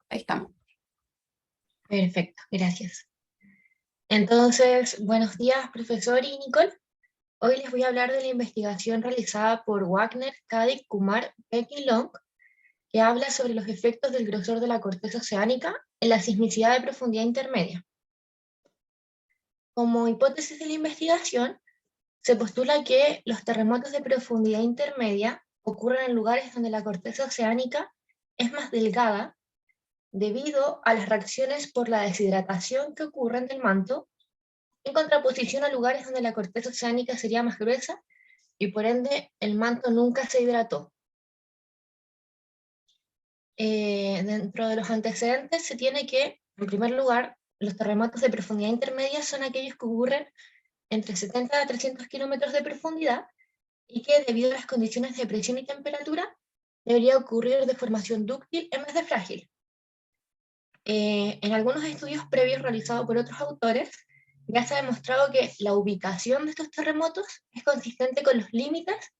Ahí estamos. Perfecto, gracias. Entonces, buenos días, profesor y Nicole. Hoy les voy a hablar de la investigación realizada por Wagner, Kadik, Kumar, Peck y Long, que habla sobre los efectos del grosor de la corteza oceánica en la sismicidad de profundidad intermedia. Como hipótesis de la investigación, se postula que los terremotos de profundidad intermedia ocurren en lugares donde la corteza oceánica es más delgada debido a las reacciones por la deshidratación que ocurren del manto, en contraposición a lugares donde la corteza oceánica sería más gruesa y por ende el manto nunca se hidrató. Dentro de los antecedentes se tiene que, en primer lugar, los terremotos de profundidad intermedia son aquellos que ocurren entre 70 a 300 kilómetros de profundidad y que debido a las condiciones de presión y temperatura debería ocurrir de formación dúctil en vez de frágil. En algunos estudios previos realizados por otros autores, ya se ha demostrado que la ubicación de estos terremotos es consistente con los límites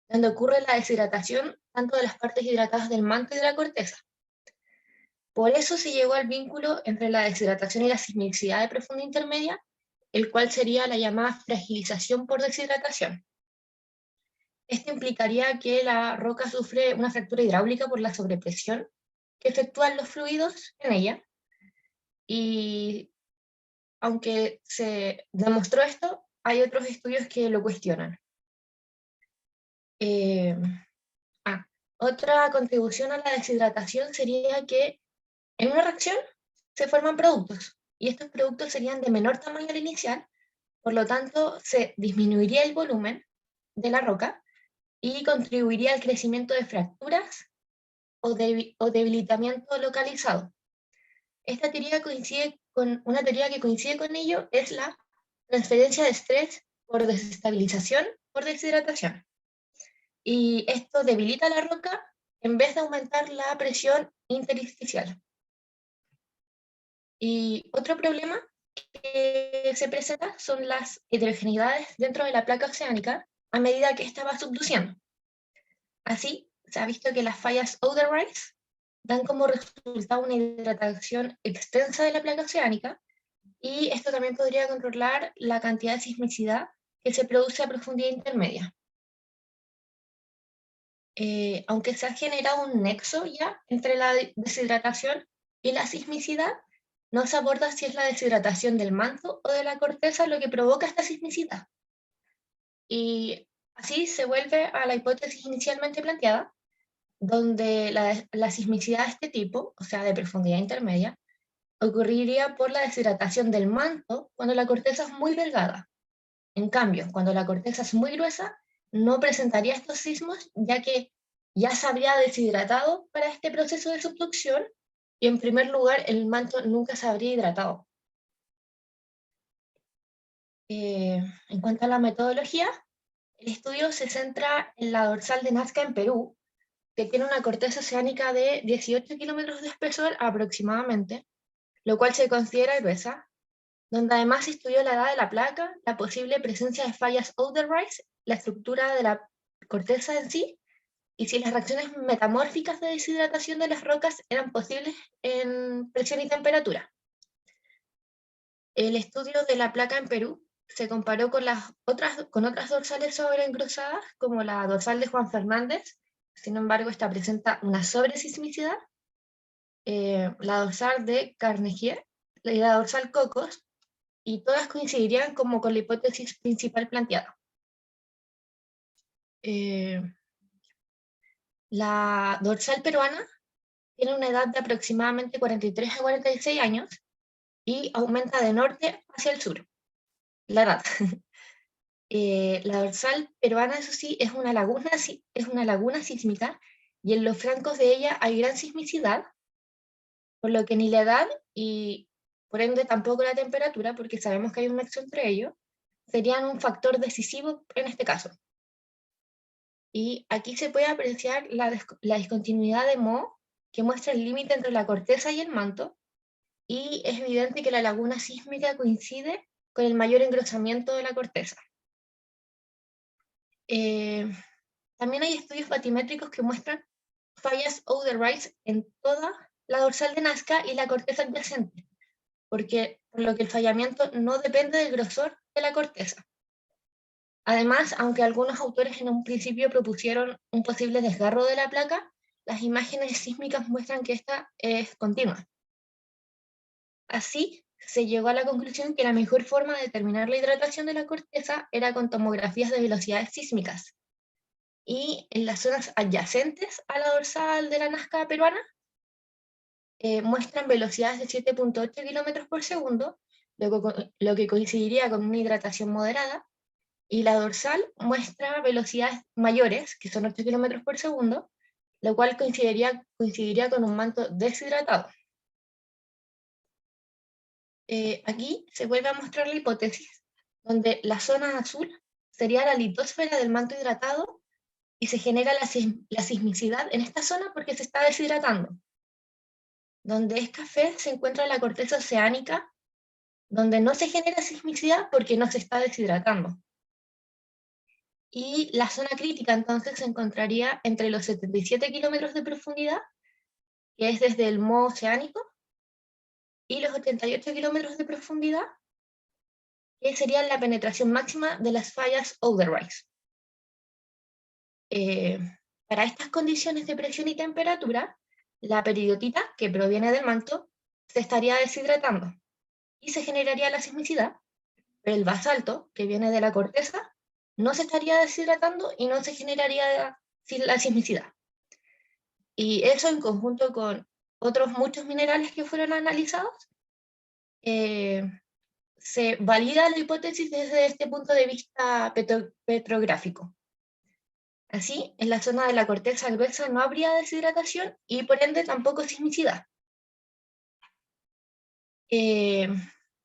donde ocurre la deshidratación tanto de las partes hidratadas del manto y de la corteza. Por eso se llegó al vínculo entre la deshidratación y la sismicidad de profundidad intermedia, el cual sería la llamada fragilización por deshidratación. Esto implicaría que la roca sufre una fractura hidráulica por la sobrepresión que efectúan los fluidos en ella, y aunque se demostró esto, hay otros estudios que lo cuestionan. Eh, Otra contribución a la deshidratación sería que en una reacción se forman productos, y estos productos serían de menor tamaño al inicial, por lo tanto se disminuiría el volumen de la roca y contribuiría al crecimiento de fracturas o debilitamiento localizado. Esta teoría coincide con una teoría que coincide con ello, es la transferencia de estrés por desestabilización por deshidratación. Y esto debilita la roca en vez de aumentar la presión intersticial. Y otro problema que se presenta son las heterogeneidades dentro de la placa oceánica a medida que ésta va subduciendo. Así, se ha visto que las fallas Oderrise dan como resultado una hidratación extensa de la placa oceánica, y esto también podría controlar la cantidad de sismicidad que se produce a profundidad intermedia. Aunque se ha generado un nexo ya entre la deshidratación y la sismicidad, no se aborda si es la deshidratación del manto o de la corteza lo que provoca esta sismicidad. Y así se vuelve a la hipótesis inicialmente planteada, donde la sismicidad de este tipo, o sea, de profundidad intermedia, ocurriría por la deshidratación del manto cuando la corteza es muy delgada. En cambio, cuando la corteza es muy gruesa, no presentaría estos sismos, ya que ya se habría deshidratado para este proceso de subducción, y en primer lugar el manto nunca se habría hidratado. En cuanto a la metodología, el estudio se centra en la dorsal de Nazca en Perú, que tiene una corteza oceánica de 18 kilómetros de espesor aproximadamente, lo cual se considera gruesa, donde además estudió la edad de la placa, la posible presencia de fallas Oderrise, la estructura de la corteza en sí, y si las reacciones metamórficas de deshidratación de las rocas eran posibles en presión y temperatura. El estudio de la placa en Perú se comparó con otras dorsales sobreengrosadas, como la dorsal de Juan Fernández. Sin embargo, esta presenta una sobresismicidad, la dorsal de Carnegie y la dorsal Cocos, y todas coincidirían como con la hipótesis principal planteada. La dorsal peruana tiene una edad de aproximadamente 43 a 46 años y aumenta de norte hacia el sur, la edad. La dorsal peruana, eso sí, es una laguna sísmica, y en los flancos de ella hay gran sismicidad, por lo que ni la edad y por ende tampoco la temperatura, porque sabemos que hay un nexo entre ellos, serían un factor decisivo en este caso. Y aquí se puede apreciar la discontinuidad de Mohs, que muestra el límite entre la corteza y el manto, y es evidente que la laguna sísmica coincide con el mayor engrosamiento de la corteza. También hay estudios batimétricos que muestran fallas Oderrise en toda la dorsal de Nazca y la corteza adyacente, por lo que el fallamiento no depende del grosor de la corteza. Además, aunque algunos autores en un principio propusieron un posible desgarro de la placa, las imágenes sísmicas muestran que esta es continua. Así, se llegó a la conclusión que la mejor forma de determinar la hidratación de la corteza era con tomografías de velocidades sísmicas. Y en las zonas adyacentes a la dorsal de la Nazca peruana, muestran velocidades de 7,8 kilómetros por segundo, lo que coincidiría con una hidratación moderada, y la dorsal muestra velocidades mayores, que son 8 kilómetros por segundo, lo cual coincidiría con un manto deshidratado. Aquí se vuelve a mostrar la hipótesis, donde la zona azul sería la litósfera del manto hidratado y se genera la sismicidad en esta zona porque se está deshidratando. Donde es café se encuentra la corteza oceánica, donde no se genera sismicidad porque no se está deshidratando. Y la zona crítica entonces se encontraría entre los 77 kilómetros de profundidad, que es desde el moho oceánico, y los 88 kilómetros de profundidad, que sería la penetración máxima de las fallas Oderreis. Para estas condiciones de presión y temperatura, la peridotita, que proviene del manto, se estaría deshidratando y se generaría la sismicidad, pero el basalto, que viene de la corteza, no se estaría deshidratando y no se generaría la sismicidad. Y eso en conjunto con otros muchos minerales que fueron analizados, se valida la hipótesis desde este punto de vista petrográfico. Así, en la zona de la corteza gruesa no habría deshidratación y por ende tampoco sismicidad.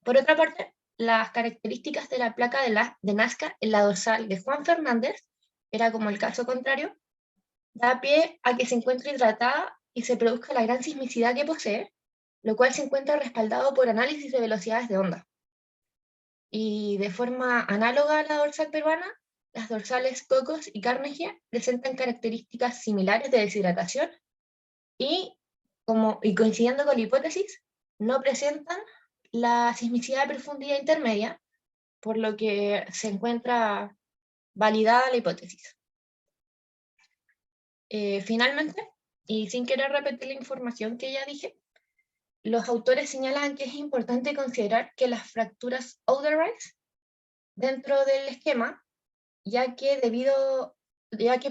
Por otra parte, las características de la placa de Nazca en la dorsal de Juan Fernández, era como el caso contrario, da pie a que se encuentre hidratada y se produzca la gran sismicidad que posee, lo cual se encuentra respaldado por análisis de velocidades de onda. Y de forma análoga a la dorsal peruana, las dorsales Cocos y Carnegie presentan características similares de deshidratación y, coincidiendo con la hipótesis, no presentan la sismicidad de profundidad intermedia, por lo que se encuentra validada la hipótesis. Finalmente, y sin querer repetir la información que ya dije, los autores señalan que es importante considerar que las fracturas Oderreis dentro del esquema, ya que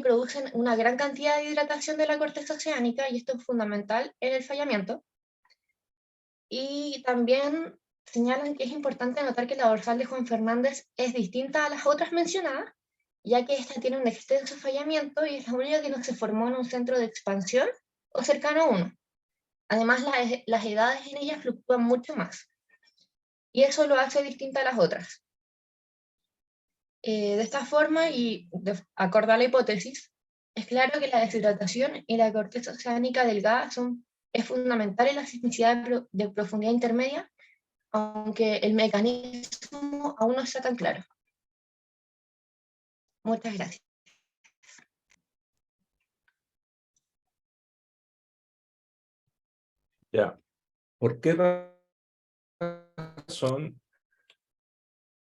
producen una gran cantidad de hidratación de la corteza oceánica, y esto es fundamental en el fallamiento. Y también señalan que es importante notar que la dorsal de Juan Fernández es distinta a las otras mencionadas, ya que esta tiene un extenso fallamiento y es la única que no se formó en un centro de expansión o cercano a uno. Además, las edades en ella fluctúan mucho más, y eso lo hace distinta a las otras. De esta forma, y acorde a la hipótesis, es claro que la deshidratación y la corteza oceánica delgada es fundamental en la sismicidad de profundidad intermedia, aunque el mecanismo aún no está tan claro. Muchas gracias. Ya. ¿Por qué razón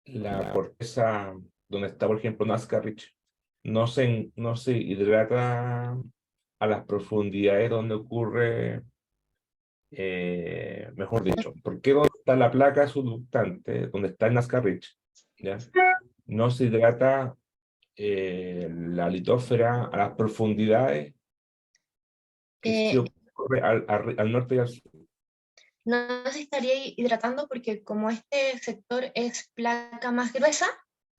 la corteza donde está, por ejemplo, Nazca Ridge no se hidrata a las profundidades donde ocurre, mejor dicho, ¿por qué donde está la placa subductante, donde está el Nazca Ridge, ¿ya? No se hidrata la litósfera a las profundidades que sí Eh, ocurre al norte y al sur? no se estaría hidratando porque como este sector es placa más gruesa,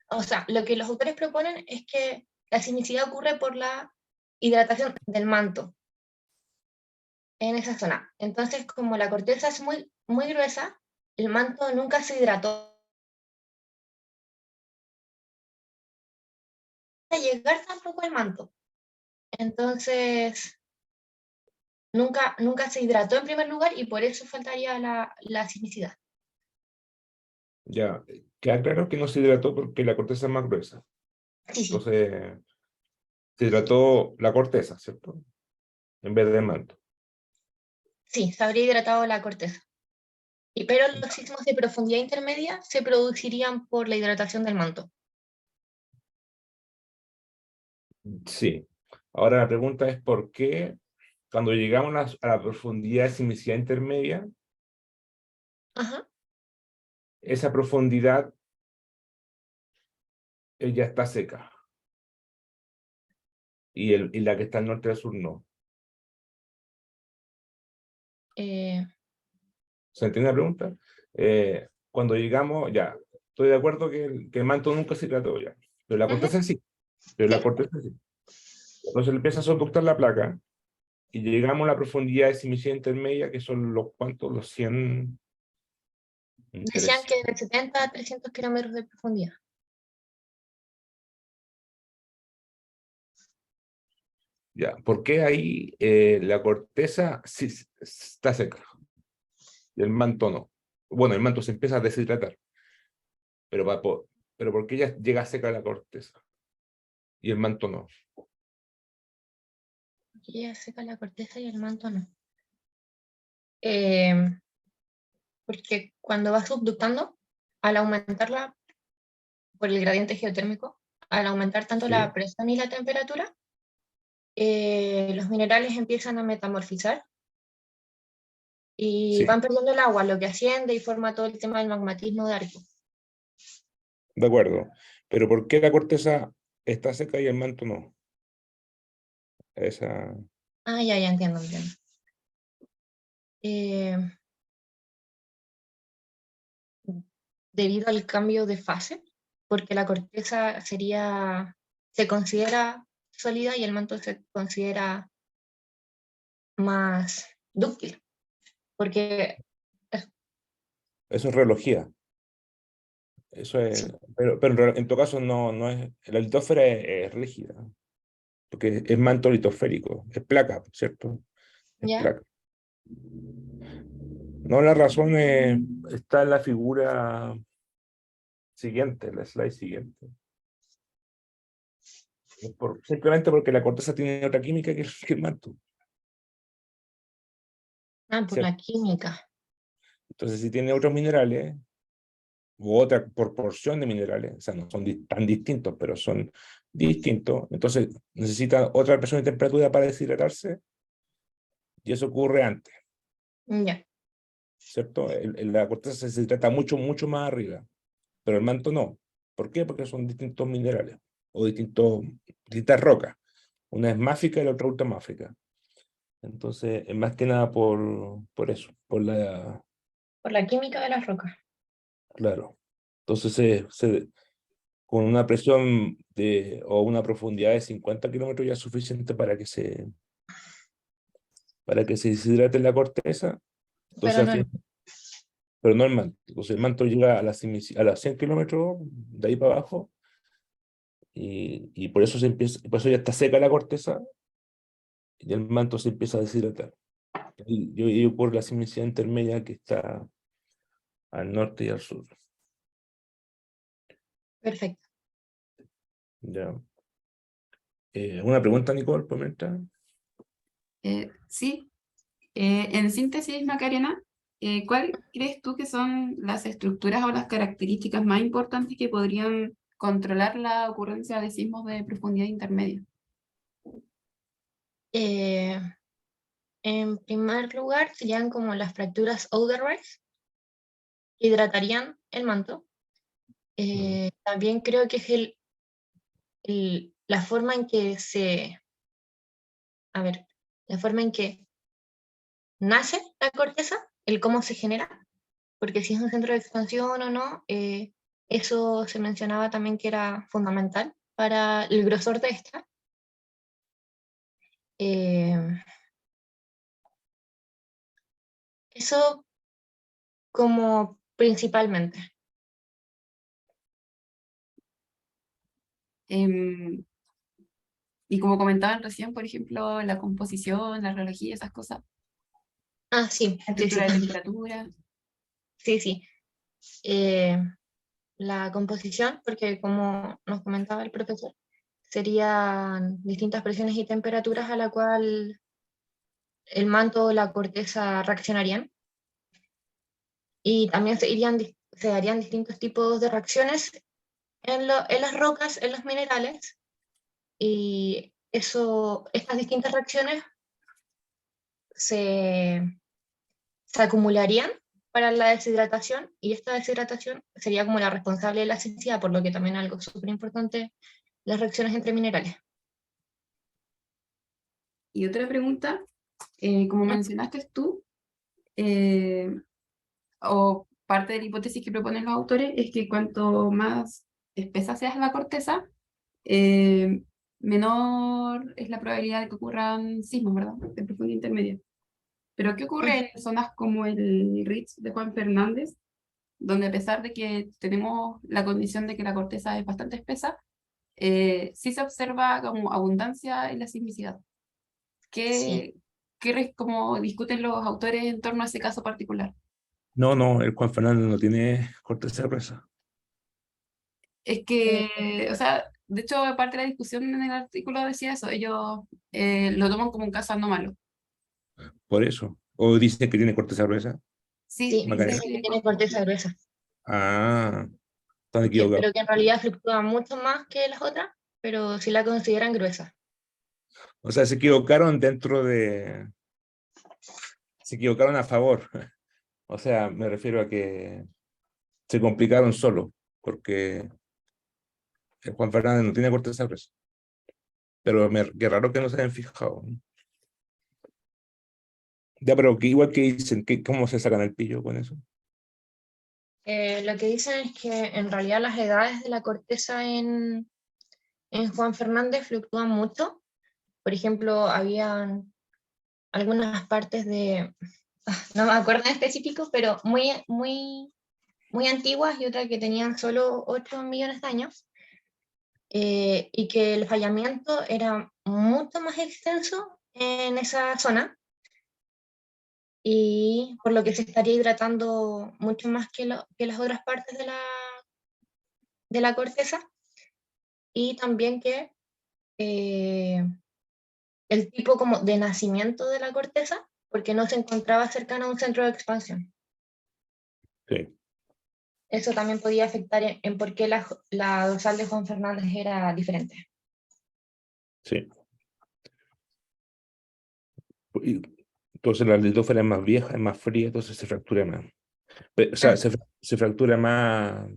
o sea, lo que los autores proponen es que la sismicidad ocurre por la hidratación del manto en esa zona. Entonces, como la corteza es muy, muy gruesa, el manto nunca se hidrató a llegar tampoco al manto. Entonces, nunca se hidrató en primer lugar y por eso faltaría la sismicidad. Ya, queda claro que no se hidrató porque la corteza es más gruesa. Sí, sí. Entonces, se hidrató la corteza, ¿cierto? En vez del manto. Sí, se habría hidratado la corteza. Pero los sismos de profundidad intermedia se producirían por la hidratación del manto. Sí. Ahora la pregunta es ¿por qué cuando llegamos a la profundidad de sismicidad intermedia, Ajá. esa profundidad ya está seca y la que está al norte y al sur no? Eh, ¿Se entiende la pregunta? Cuando llegamos, ya, estoy de acuerdo que el manto nunca se hidrató ya, pero la Ujú. corteza sí, pero la Sí, corteza sí. Entonces le empieza a subductar la placa y llegamos a la profundidad de sismicidad intermedia, que son los cuantos, los 100. decían Interesante. que de 70 a 300 kilómetros de profundidad. Ya, ¿por qué ahí la corteza sí está seca y el manto no? Bueno, el manto se empieza a deshidratar, pero, pero ¿por qué ya llega seca la corteza y el manto no? Aquí ya seca la corteza y el manto no. Eh, Porque cuando va subductando, al aumentarla por el gradiente geotérmico, al aumentar tanto la Sí, presión y la temperatura, los minerales empiezan a metamorfizar y sí, van perdiendo el agua, lo que asciende y forma todo el tema del magmatismo de Arco. de acuerdo. Pero ¿por qué la corteza está seca y el manto no? Esa, Ah, ya entiendo, entiendo. Eh, Debido al cambio de fase, porque la corteza se considera sólida y el manto se considera más dúctil, porque eso es reología. Eso es, sí, pero en todo caso no es, la litósfera es rígida, porque es manto litosférico, es placa, ¿cierto? Es ¿ya? placa. No, la razón está en la figura siguiente, la slide siguiente. Simplemente porque la corteza tiene otra química que el manto, Ah, por la ¿cierto? química. Entonces, si tiene otros minerales, u otra proporción de minerales, o sea, no son tan distintos, pero son distintos, entonces necesita otra presión y temperatura para deshidratarse, y eso ocurre antes, Ya, ¿cierto? La corteza se deshidrata mucho, mucho más arriba, pero el manto no. ¿Por qué? Porque son distintos minerales, o distintas rocas. Una es máfica y la otra ultramáfica. Entonces, es más que nada por eso, por la química de las rocas. claro. Entonces, con una presión o una profundidad de 50 kilómetros ya es suficiente para que se deshidrate la corteza. Entonces, Pero al no, fin, pero no el manto. Entonces, el manto llega a las 100 kilómetros de ahí para abajo y por eso ya está seca la corteza y el manto se empieza a deshidratar. Y ocurre la sismicidad intermedia que está al norte y al sur. perfecto. ¿Ya? ¿Una pregunta, Nicole, por mientras? Sí, en síntesis, Macarena, ¿cuál crees tú que son las estructuras o las características más importantes que podrían controlar la ocurrencia de sismos de profundidad intermedia? Eh, en primer lugar, serían como las fracturas Oderreich, que hidratarían el manto. Mm. También creo que es la forma en que a ver, la forma en que nace la corteza, el cómo se genera, porque si es un centro de expansión o no, eso se mencionaba también que era fundamental para el grosor de esta. Eh, Eso como principalmente. Em, y como comentaban recién, por ejemplo, la composición, la reología, esas cosas, Ah, sí, la sí, sí, estructura de temperatura. sí, sí. Eh, la composición, porque como nos comentaba el profesor, serían distintas presiones y temperaturas a la cual el manto o la corteza reaccionarían. Y también se darían distintos tipos de reacciones en las rocas, en los minerales, y estas distintas reacciones se, se acumularían para la deshidratación, y esta deshidratación sería como la responsable de la sismicidad, por lo que también algo súper importante, las reacciones entre minerales. Y otra pregunta, como mencionaste tú, o parte de la hipótesis que proponen los autores, es que cuanto más espesa sea la corteza, menor es la probabilidad de que ocurran sismos, ¿verdad? De profundidad intermedia. Pero ¿qué ocurre en zonas como el Ridge de Juan Fernández, donde a pesar de que tenemos la condición de que la corteza es bastante espesa, sí se observa como abundancia en la sismicidad? Sí. ¿Cómo discuten los autores en torno a ese caso particular? No, el Juan Fernández no tiene corteza gruesa. Es Eh, que, o sea, de hecho, parte de la discusión en el artículo decía eso, ellos lo toman como un caso anómalo. Por eso. O dice que tiene corteza gruesa. Sí, sí, dice Macarena. dice que que tiene corteza gruesa, Ah, están equivocados. pero que en realidad fluctúa mucho más que las otras, pero sí la consideran gruesa. O sea, se equivocaron dentro de... Se equivocaron a favor. O sea, me refiero a que se complicaron solo, porque el Juan Fernández no tiene corteza gruesa. Pero qué raro que no se hayan fijado. Ya, pero que igual que dicen, ¿cómo se sacan el pillo con eso? Lo que dicen es que en realidad las edades de la corteza en Juan Fernández fluctúan mucho. Por ejemplo, habían algunas partes no me acuerdo en específico, pero muy antiguas, y otras que tenían solo 8 millones de años, y que el fallamiento era mucho más extenso en esa zona, y por lo que se estaría hidratando mucho más que las otras partes de la corteza, y también que eh, el tipo como de nacimiento de la corteza, porque no se encontraba cercano a un centro de expansión. Sí, Eso también podía afectar en por qué la dorsal de Juan Fernández era diferente. sí. Y entonces la litófera es más vieja, es más fría, entonces se fractura más. O sea, Ah, se fractura más.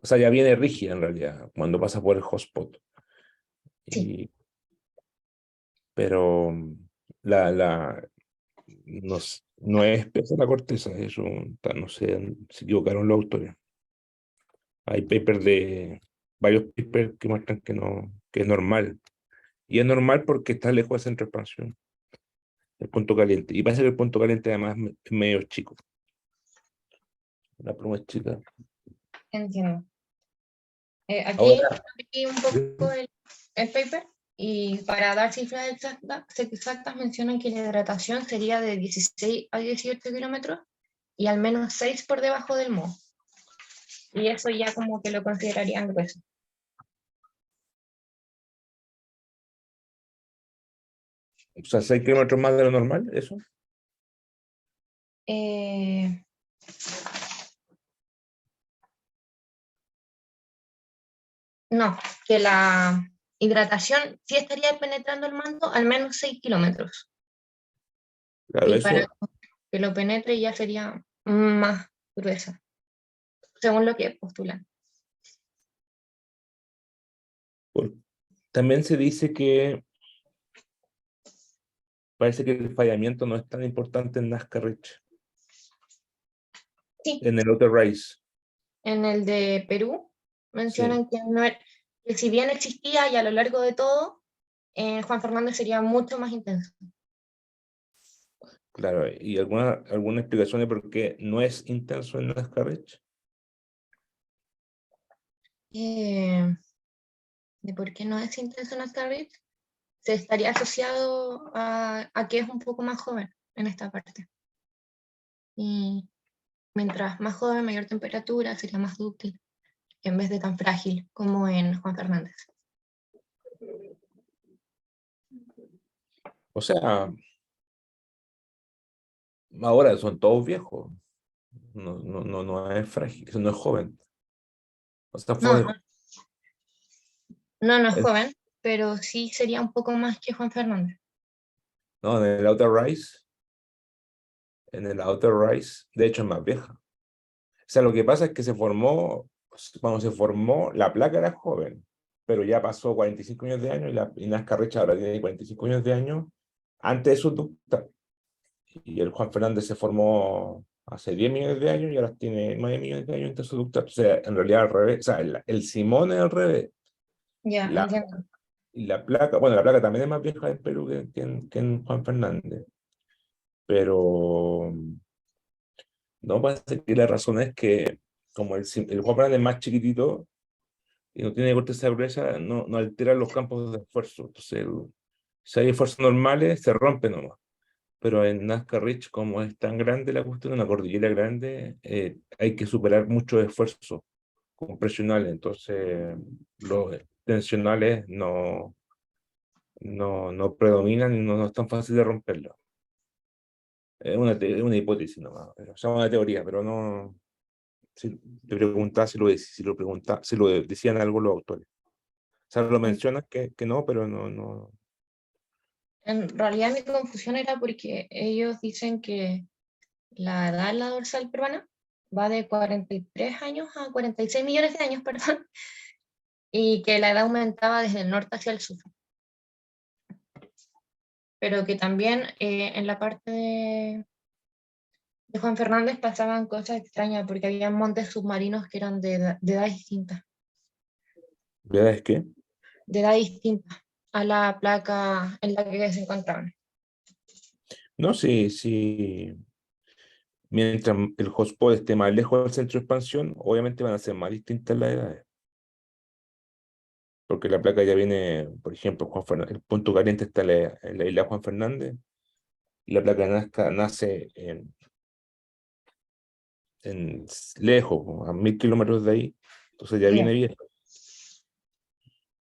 O sea, ya viene rígida en realidad cuando pasa por el hotspot. sí, Y, pero la, no es espesa la corteza, eso no sé, se equivocaron los autores. Hay papers varios papers que muestran que no, que es normal. Y es normal porque está lejos del centro de expansión, el punto caliente. Y parece que el punto caliente además es medio chico. La pluma es chica. entiendo. Aquí Ahora, vi un poco el paper, y para dar cifras exactas mencionan que la hidratación sería de 16 a 18 kilómetros y al menos 6 por debajo del moho. Y eso ya como que lo considerarían grueso. o sea, 6 kilómetros más de lo normal, eso. Eh, no, que la hidratación sí estaría penetrando el manto al menos 6 kilómetros. Claro, Y para eso. que lo penetre ya sería más gruesa, según lo que postulan. Por- También se dice que parece que el fallamiento no es tan importante en Nazca Ridge, Sí, en el otro race. en el de Perú Sí, mencionan que, que si bien existía y a lo largo de todo, Juan Fernández sería mucho más intenso. claro. ¿Y alguna explicación de por qué no es intenso en Nazca Ridge? Eh, de por qué no es intenso en Ascarrit, se estaría asociado a que es un poco más joven en esta parte. Y mientras más joven, mayor temperatura, sería más dúctil, en vez de tan frágil como en Juan Fernández. O sea, Ahora son todos viejos. No es frágil, eso no es joven. O sea, No, fue, no es joven, pero sí sería un poco más que Juan Fernández. no, en el Outer Rise, de hecho es más vieja. O sea, lo que pasa es que cuando se formó, la placa era joven, pero ya pasó 45 años de años y Nazca Rich ahora tiene 45 años de años antes de su ducta. Y el Juan Fernández se formó hace 10 millones de años y ahora tiene 9 millones de años antes de su ducta. O sea, en realidad al revés, o sea, el Simón es al revés. Ya, La, entiendo. y la placa, bueno, la placa también es más vieja en Perú que en Juan Fernández, pero no pasa que la razón es que como el Juan Fernández es más chiquitito y no tiene corteza gruesa, no altera los campos de esfuerzo. Entonces, si hay esfuerzos normales, se rompe nomás. Pero en Nazca Ridge, como es tan grande la cuestión, una cordillera grande, hay que superar muchos esfuerzos compresionales. Entonces, los tensionales no predominan y no es tan fácil de romperlo. Es una hipótesis nomás, o sea, una teoría, pero no. Si te preguntás si lo decían algo los autores. O sea, lo mencionas que no, pero no. En realidad mi confusión era porque ellos dicen que la edad en la dorsal peruana va de 43 años a 46 millones de años, perdón, y que la edad aumentaba desde el norte hacia el sur, pero que también en la parte de Juan Fernández pasaban cosas extrañas porque había montes submarinos que eran de edad distinta, ¿Verdad es que? de edad distinta a la placa en la que se encontraban. No, sí. Mientras el hotspot esté más lejos del centro de expansión, obviamente van a ser más distintas las edades. Porque la placa ya viene, por ejemplo, el punto caliente está en la isla Juan Fernández, y la placa de Nazca nace en lejos, a 1000 kilómetros de ahí, entonces ya viene Ya. vieja,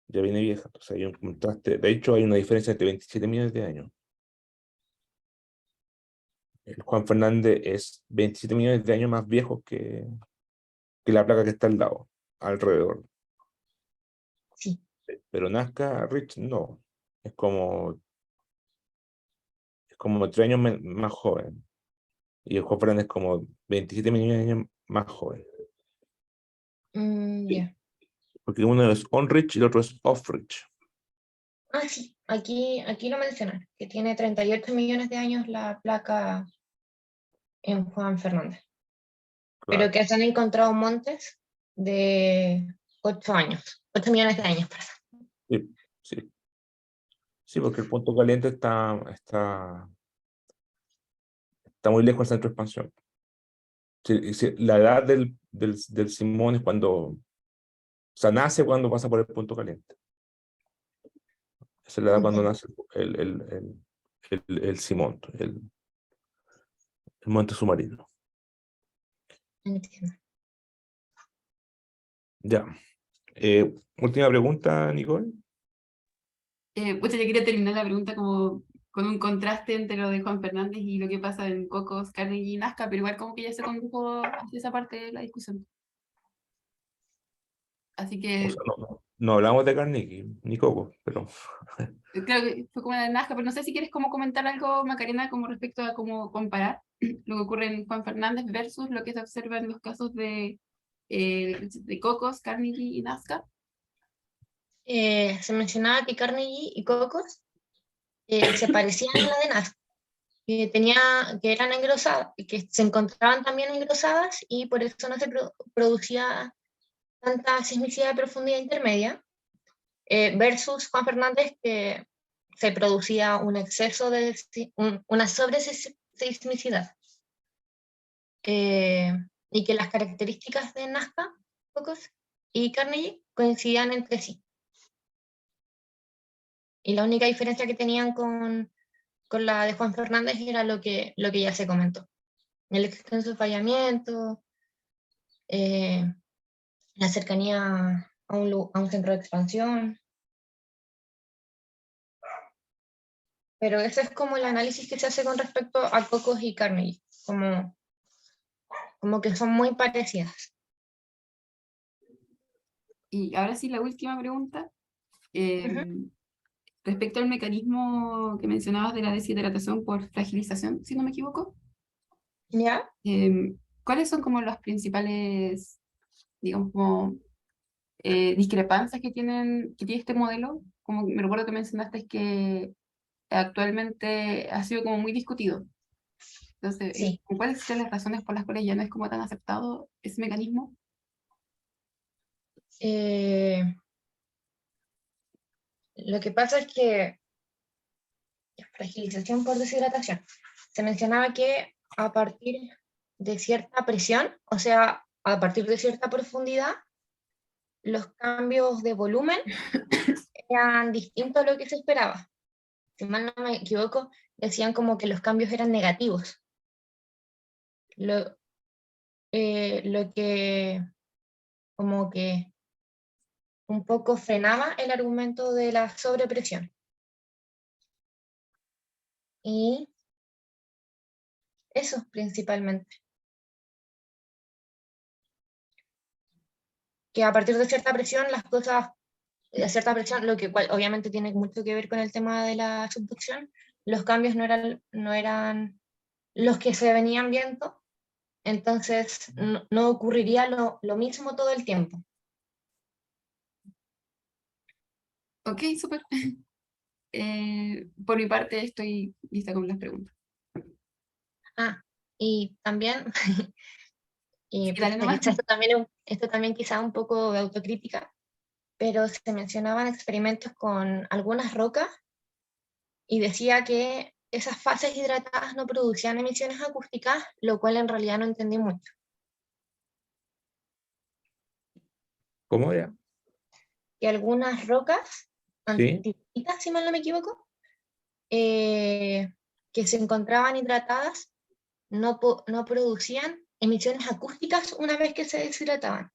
ya viene vieja. Entonces hay un contraste, de hecho hay una diferencia entre 27 millones de años. El Juan Fernández es 27 millones de años más viejo que la placa que está al lado, alrededor. Sí, Pero Nazca Rich no, es como, es como 3 años más joven. Y el Juan Fernández es como 27 millones de años más joven. ya. Porque uno es on-rich y el otro es off-rich. Ah, sí, aquí lo mencionan, que tiene 38 millones de años la placa en Juan Fernández, pero Claro. que se han encontrado montes de 8 años, 8 millones de años, perdón. Sí, sí. Sí, porque el punto caliente está muy lejos del centro de expansión. Sí, sí, la edad del Simón es o sea, nace cuando pasa por el punto caliente. Esa es la edad cuando Entiendo, nace el Simón, el monte submarino. entiendo. Ya. Última pregunta, Nicole. Pucha, yo quería terminar la pregunta como con un contraste entre lo de Juan Fernández y lo que pasa en Cocos, Carnegie y Nazca, pero igual como que ya se condujo hacia esa parte de la discusión. Así O que sea, no hablamos de Carnegie ni Coco, pero claro que fue como la de Nazca, pero no sé si quieres como comentar algo, Macarena, como respecto a cómo comparar lo que ocurre en Juan Fernández versus lo que se observa en los casos de Cocos, Carnegie y Nazca. Se mencionaba que Carnegie y Cocos se parecían a la de Nazca, que eran engrosadas, que se encontraban también engrosadas y por eso no se producía tanta sismicidad de profundidad intermedia, versus Juan Fernández, que se producía un exceso una sobresismicidad, y que las características de Nazca, Cocos y Carnegie coincidían entre sí. Y la única diferencia que tenían con la de Juan Fernández era lo que ya se comentó. El extenso fallamiento, eh, la cercanía a un centro de expansión. Pero ese es como el análisis que se hace con respecto a Cocos y Carnegie, como que son muy parecidas. Y ahora sí, la última pregunta. Ujú. Respecto al mecanismo que mencionabas de la deshidratación por fragilización, si no me equivoco, ¿Ya? ¿cuáles son como las principales, digamos, como discrepancias que tiene este modelo? Como me recuerdo que mencionaste que actualmente ha sido como muy discutido. Entonces, Sí. ¿cuáles son las razones por las cuales ya no es como tan aceptado ese mecanismo? Eh, lo que pasa es que fragilización por deshidratación. Se mencionaba que a partir de cierta presión, o sea, a partir de cierta profundidad, los cambios de volumen eran distintos a lo que se esperaba. Si mal no me equivoco, decían como que los cambios eran negativos, lo, lo que como que un poco frenaba el argumento de la sobrepresión. Y eso principalmente, que a partir de cierta presión las cosas, de cierta presión, lo que obviamente tiene mucho que ver con el tema de la subducción, los cambios no eran los que se venían viendo, entonces no ocurriría lo mismo todo el tiempo. Ok, súper. Por mi parte estoy lista con las preguntas. Ah, y también, y Sí, dale pucha, nomás. quizá esto también quizá un poco de autocrítica, pero se mencionaban experimentos con algunas rocas y decía que esas fases hidratadas no producían emisiones acústicas, lo cual en realidad no entendí mucho. ¿Cómo era? Que algunas rocas, Sí. antiquitas, si mal no me equivoco, eh, que se encontraban hidratadas, no producían emisiones acústicas una vez que se deshidrataban.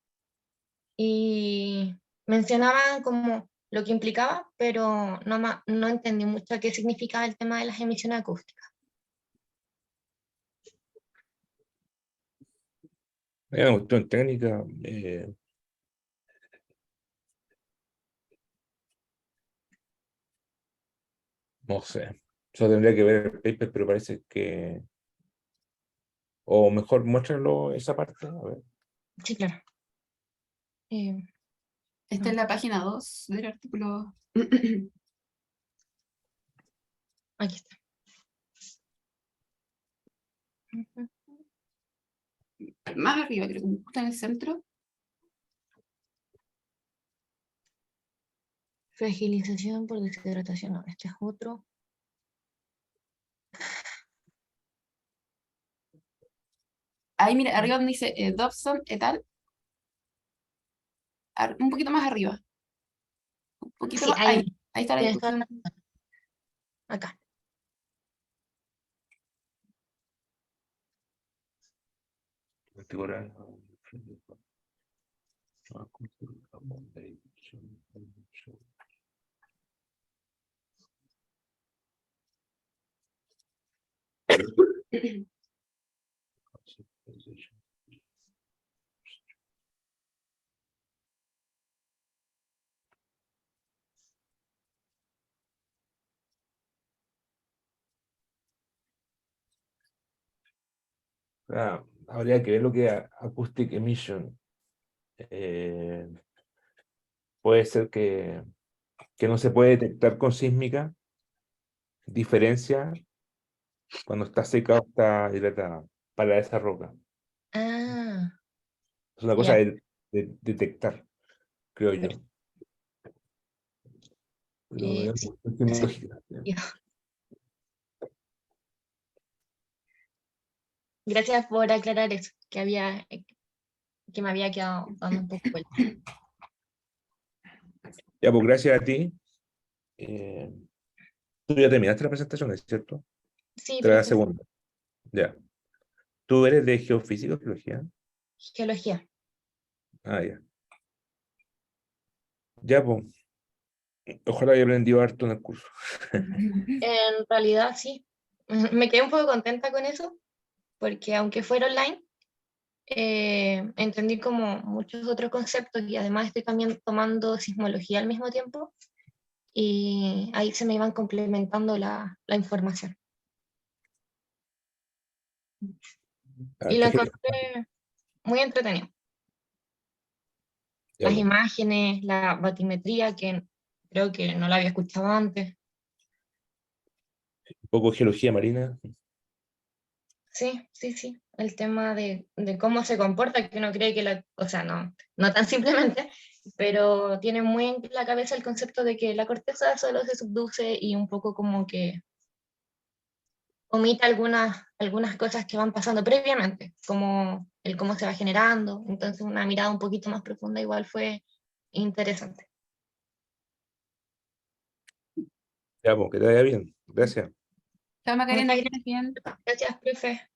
Y mencionaban como lo que implicaba, pero no entendí mucho qué significaba el tema de las emisiones acústicas. Era una cuestión técnica. No sé. Eso tendría que ver el paper, pero parece que. O mejor, muéstrenlo esa parte. A ver. Sí, claro. Esta es la página 2 del artículo. Aquí está. Ujú. Más arriba, creo que justo en el centro. Fragilización por deshidratación. No, este es otro. Ahí, mira, arriba donde dice Dobson et al. Un poquito más arriba. Un poquito Sí, más. ahí. Ahí. Ahí está la Tienes toda discusión. acá. Configurar. Habría que ver lo que es acoustic emission. Eh, puede ser que no se puede detectar con sísmica diferencia cuando está seca o está hidratada para esa roca. Ah, Es una cosa ya. de detectar, creo yo. Pero es Sí, una cuestión hace lógica. sentido. Gracias por aclarar eso, que me había quedado dando un poco vuelta. Ya, pues gracias a ti. Eh, tú ya terminaste la presentación, ¿es cierto? Sí, Te la profe, segunda. Ya. ¿Tú eres de geofísica o geología? geología. Ah, ya. Ya, pues. Ojalá haya aprendido harto en el curso. En realidad sí, me quedé un poco contenta con eso, porque aunque fuera online, entendí como muchos otros conceptos y además estoy también tomando sismología al mismo tiempo y ahí se me iban complementando la información. Ah, Y lo está genial. encontré muy entretenido. Ya, Las pues. imágenes, la batimetría, que creo que no la había escuchado antes. Un poco de geología marina. Sí, sí, sí. El tema de cómo se comporta, que uno cree que o sea, no tan simplemente, pero tiene muy en la cabeza el concepto de que la corteza solo se subduce y un poco como que omite algunas cosas que van pasando previamente, como el cómo se va generando. Entonces, una mirada un poquito más profunda igual fue interesante. Ya, pues, que te vaya bien. Gracias. Chao, Macarena, Muchas que estés bien. gracias, profe.